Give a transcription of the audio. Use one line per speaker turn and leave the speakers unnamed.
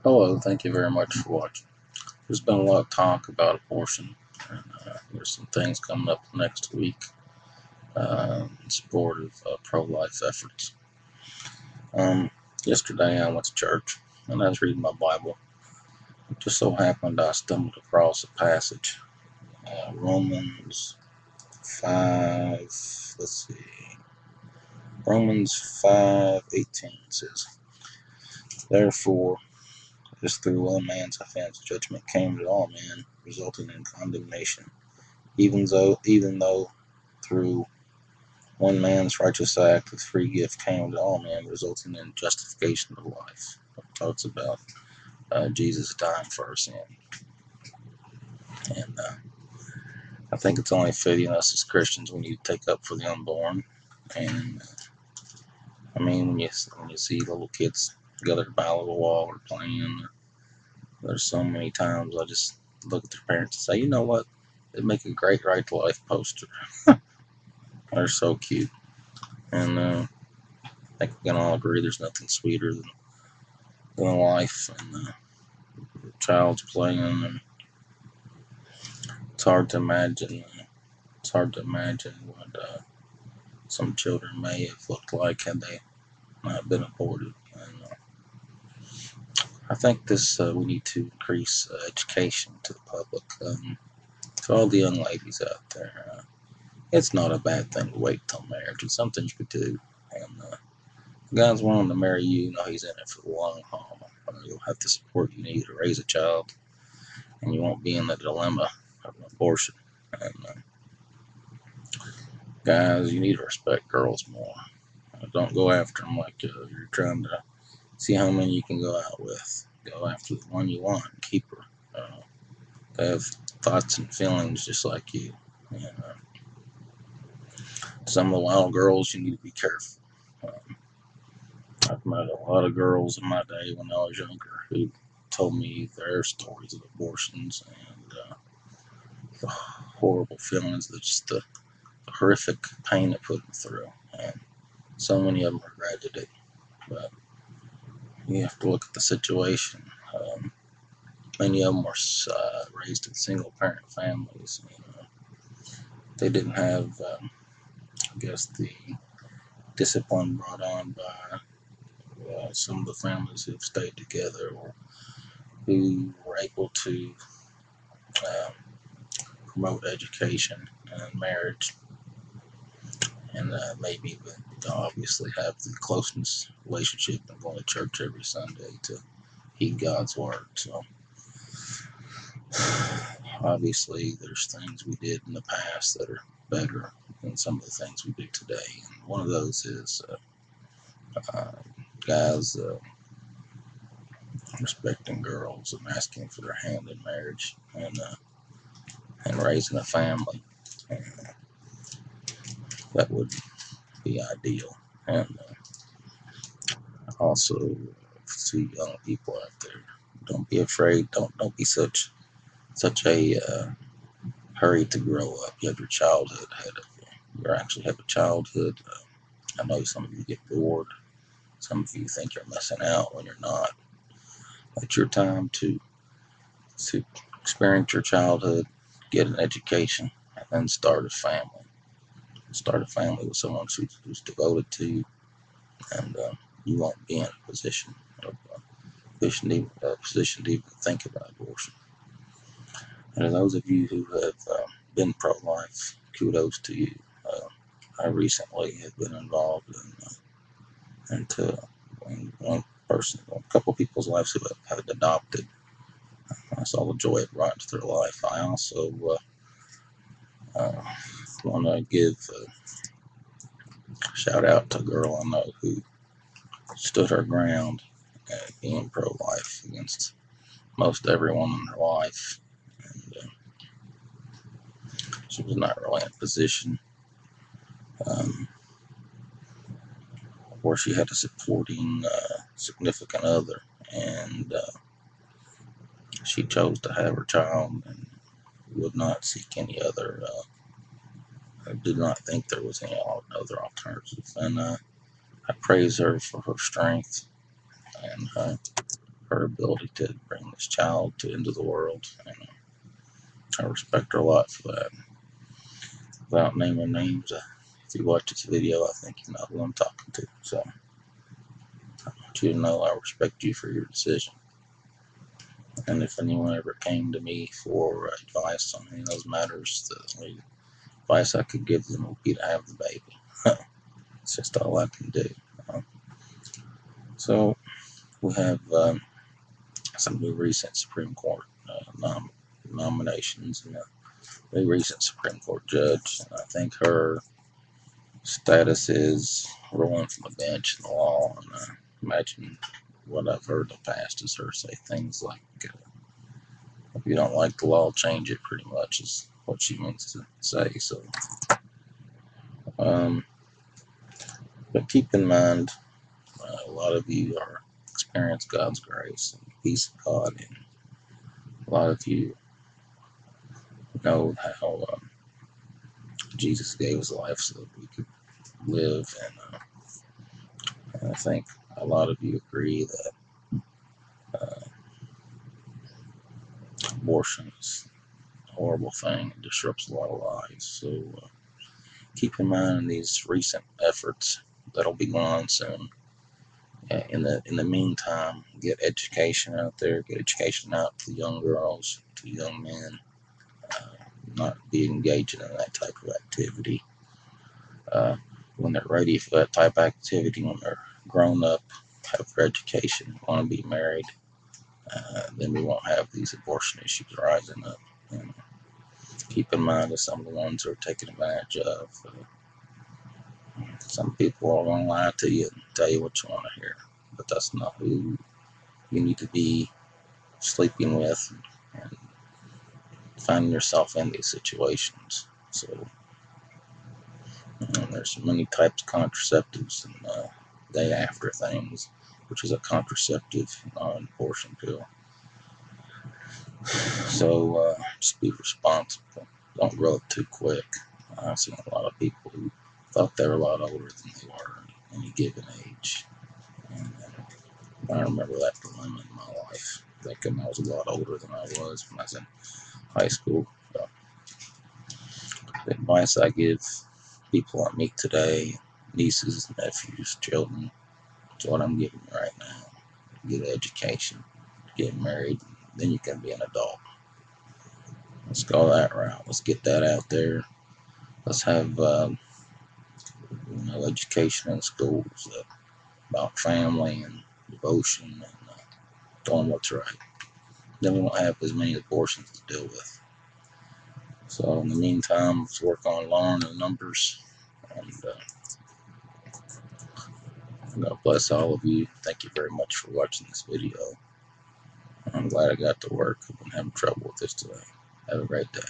Hello, thank you very much for watching. There's been a lot of talk about abortion, and there's some things coming up next week in support of pro-life efforts. Um, Yesterday I went to church and I was reading my Bible. It just so happened I stumbled across a passage, Romans 5, let's see, Romans 5:18 says, "Therefore, as through one man's offense judgment came to all men, resulting in condemnation. Even though through one man's righteous act the free gift came to all men, resulting in justification of life." It talks about Jesus dying for our sin. And I think it's only fitting us as Christians we need to take up for the unborn. And I mean, when you see little kids gathered by a little wall or playing, there's so many times I just look at their parents and say, you know what? They'd make a great right to life poster. They're so cute. And I think we can all agree there's nothing sweeter than a life and the child's playing. And it's hard to imagine. It's hard to imagine what some children may have looked like had they not been aborted. And I think this we need to increase education to the public. To all the young ladies out there, it's not a bad thing to wait till marriage. It's something you could do. And if God's wanting to marry you, he's in it for the long haul. You'll have the support you need to raise a child, and you won't be in the dilemma of an abortion. And guys, you need to respect girls more. Don't go after them like you're trying to see how many you can go out with. Go after the one you want and keep her. They have thoughts and feelings just like you. And some of the wild girls, you need to be careful. Um, I've met a lot of girls in my day when I was younger who told me their stories of abortions and the horrible feelings, just the horrific pain it put them through. And so many of them regretted it. But you have to look at the situation. Many of them were raised in single-parent families. They didn't have, I guess, the discipline brought on by some of the families who've stayed together or who were able to um, promote education and marriage, and maybe obviously have the closeness relationship and going to church every Sunday to heed God's word. So obviously there's things we did in the past that are better than some of the things we do today, and one of those is uh, guys respecting girls and asking for their hand in marriage and raising a family. And that would be ideal. And also see young people out there. Don't be afraid. Don't be such a hurry to grow up. You have your childhood ahead of you. You actually have a childhood. I know some of you get bored. Some of you think you're missing out when you're not. It's your time to experience your childhood, get an education, and then start a family. Start a family with someone who's devoted to you, and you won't be in a position to even think about abortion. And to those of you who have been pro-life, kudos to you. Uh, I recently have been involved into one person, a couple people's lives who have adopted. I saw the joy it brought to their life. I also uh, want to give a shout out to a girl I know who stood her ground at being pro-life against most everyone in her life. And she was not really in a position um, where she had a supporting significant other, and she chose to have her child and would not seek any other. I did not think there was any other alternative, and I praise her for her strength and her ability to bring this child into the world. And I respect her a lot for that. Without naming names, if you watch this video, I think you know who I'm talking to. So I want you to know I respect you for your decision. And if anyone ever came to me for advice on any of those matters, the only advice I could give them would be to have the baby. It's just all I can do. So we have some new recent Supreme Court nominations and a new recent Supreme Court judge. And I think her status is rolling from the bench in the law. And I imagine what I've heard in the past is her say things like, if you don't like the law, change it, pretty much is what she means to say. So, but keep in mind, a lot of you are experience God's grace and peace of God, and a lot of you know how Jesus gave his life so that we could live, and I think a lot of you agree that abortion is a horrible thing. It disrupts a lot of lives. So keep in mind these recent efforts that'll be going on soon. In the meantime, get education out there. Get education out to young girls, to young men. Not be engaging in that type of activity. When they're ready for that type of activity, when they're grown up, have their education, want to be married, then we won't have these abortion issues rising up. And keep in mind that some of the ones who are taken advantage of, some people are going to lie to you and tell you what you want to hear, but that's not who you need to be sleeping with and finding yourself in these situations. So there's many types of contraceptives and day after things, which is a contraceptive, not an abortion pill. So just be responsible. Don't grow up too quick. I've seen a lot of people who thought they were a lot older than they were at any given age. And I remember that dilemma in my life, thinking I was a lot older than I was when I was in high school. So the advice I give people I meet today, nieces, nephews, children, is what I'm giving you right now. Get an education, get married, then you can be an adult. Let's go that route. Let's get that out there. Let's have education in schools about family and devotion and doing what's right. Then we won't have as many abortions to deal with. So in the meantime, let's work on lowering the numbers. And God bless all of you. Thank you very much for watching this video. I'm glad I got to work. I've been having trouble with this today. Have a great day.